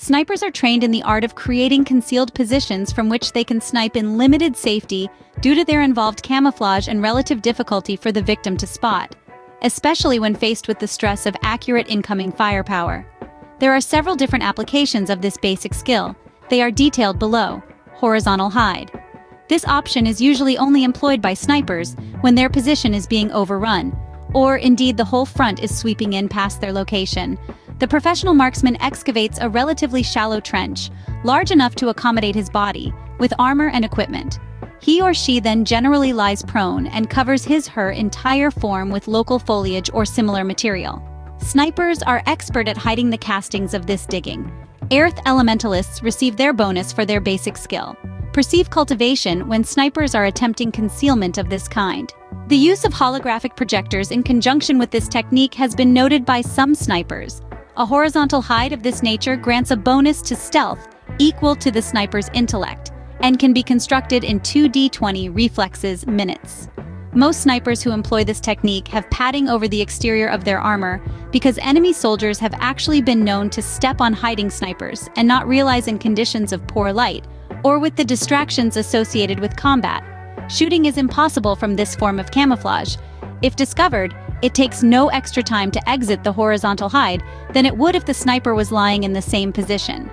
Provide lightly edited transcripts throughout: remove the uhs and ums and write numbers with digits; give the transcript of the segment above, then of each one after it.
Snipers are trained in the art of creating concealed positions from which they can snipe in limited safety due to their involved camouflage and relative difficulty for the victim to spot, especially when faced with the stress of accurate incoming firepower. There are several different applications of this basic skill. They are detailed below. Horizontal hide. This option is usually only employed by snipers when their position is being overrun, or indeed the whole front is sweeping in past their location. The professional marksman excavates a relatively shallow trench, large enough to accommodate his body, with armor and equipment. He or she then generally lies prone and covers his/her entire form with local foliage or similar material. Snipers are expert at hiding the castings of this digging. Earth elementalists receive their bonus for their basic skill. Perceive cultivation when snipers are attempting concealment of this kind. The use of holographic projectors in conjunction with this technique has been noted by some snipers. A horizontal hide of this nature grants a bonus to stealth equal to the sniper's intellect and can be constructed in 2d20 reflexes minutes. Most snipers who employ this technique have padding over the exterior of their armor because enemy soldiers have actually been known to step on hiding snipers and not realize in conditions of poor light or with the distractions associated with combat. Shooting is impossible from this form of camouflage. If discovered, it takes no extra time to exit the horizontal hide than it would if the sniper was lying in the same position.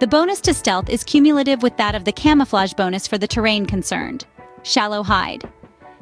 The bonus to stealth is cumulative with that of the camouflage bonus for the terrain concerned. Shallow hide.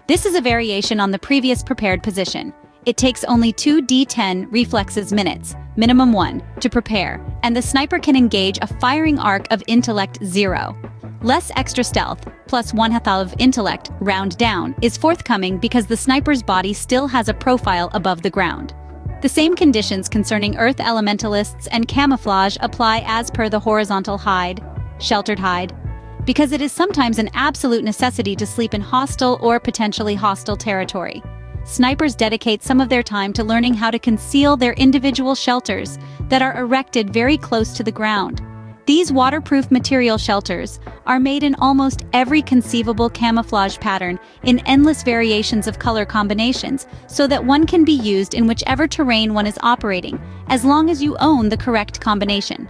This is a variation on the previous prepared position. It takes only 2d10 reflexes minutes, minimum 1, to prepare, and the sniper can engage a firing arc of intellect 0. Less extra stealth, plus 1/2 of intellect, round down, is forthcoming because the sniper's body still has a profile above the ground. The same conditions concerning earth elementalists and camouflage apply as per the horizontal hide, sheltered hide, because it is sometimes an absolute necessity to sleep in hostile or potentially hostile territory. Snipers dedicate some of their time to learning how to conceal their individual shelters that are erected very close to the ground. These waterproof material shelters are made in almost every conceivable camouflage pattern in endless variations of color combinations so that one can be used in whichever terrain one is operating, as long as you own the correct combination.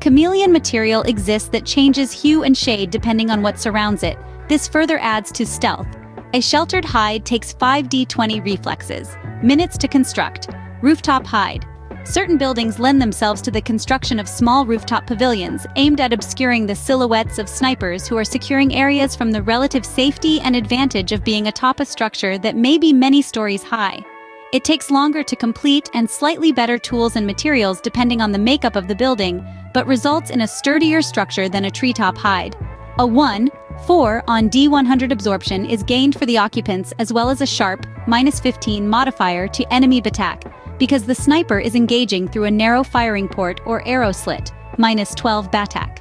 Chameleon material exists that changes hue and shade depending on what surrounds it. This further adds to stealth. A sheltered hide takes 5d20 reflexes, minutes to construct. Rooftop hide. Certain buildings lend themselves to the construction of small rooftop pavilions aimed at obscuring the silhouettes of snipers who are securing areas from the relative safety and advantage of being atop a structure that may be many stories high. It takes longer to complete and slightly better tools and materials depending on the makeup of the building, but results in a sturdier structure than a treetop hide. A 1/4 on D100 absorption is gained for the occupants as well as a sharp -15 modifier to enemy batak, because the sniper is engaging through a narrow firing port or arrow slit, -12 batak.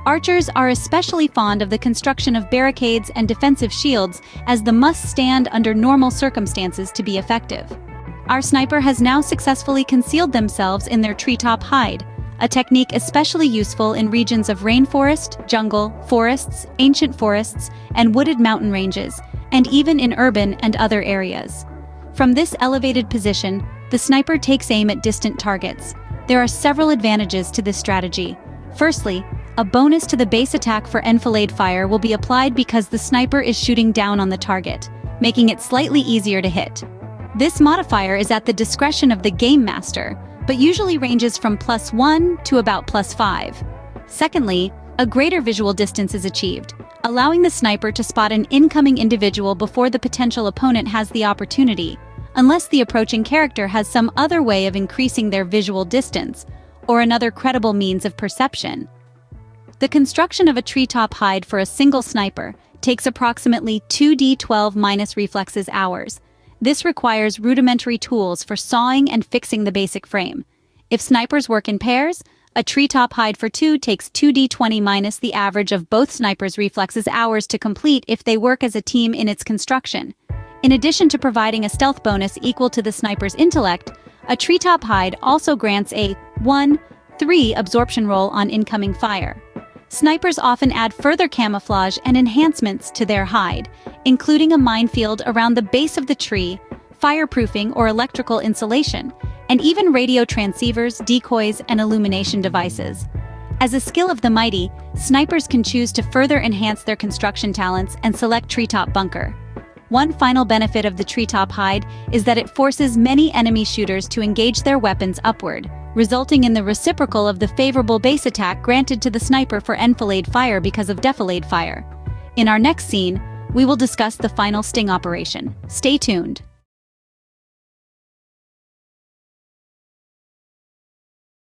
Archers are especially fond of the construction of barricades and defensive shields as the must stand under normal circumstances to be effective. Our sniper has now successfully concealed themselves in their treetop hide, a technique especially useful in regions of rainforest, jungle, forests, ancient forests, and wooded mountain ranges, and even in urban and other areas. From this elevated position, the sniper takes aim at distant targets. There are several advantages to this strategy. Firstly, a bonus to the base attack for enfilade fire will be applied because the sniper is shooting down on the target, making it slightly easier to hit. This modifier is at the discretion of the game master, but usually ranges from +1 to about +5. Secondly, a greater visual distance is achieved, allowing the sniper to spot an incoming individual before the potential opponent has the opportunity, unless the approaching character has some other way of increasing their visual distance, or another credible means of perception. The construction of a treetop hide for a single sniper takes approximately 2d12- reflexes hours. This requires rudimentary tools for sawing and fixing the basic frame. If snipers work in pairs, a treetop hide for 2 takes 2d20 - the average of both snipers' reflexes hours to complete if they work as a team in its construction. In addition to providing a stealth bonus equal to the sniper's intellect, a treetop hide also grants a 1/3 absorption roll on incoming fire. Snipers often add further camouflage and enhancements to their hide, including a minefield around the base of the tree, fireproofing or electrical insulation, and even radio transceivers, decoys, and illumination devices. As a skill of the mighty, snipers can choose to further enhance their construction talents and select treetop bunker. One final benefit of the treetop hide is that it forces many enemy shooters to engage their weapons upward, resulting in the reciprocal of the favorable base attack granted to the sniper for enfilade fire because of defilade fire. In our next scene, we will discuss the final sting operation. Stay tuned.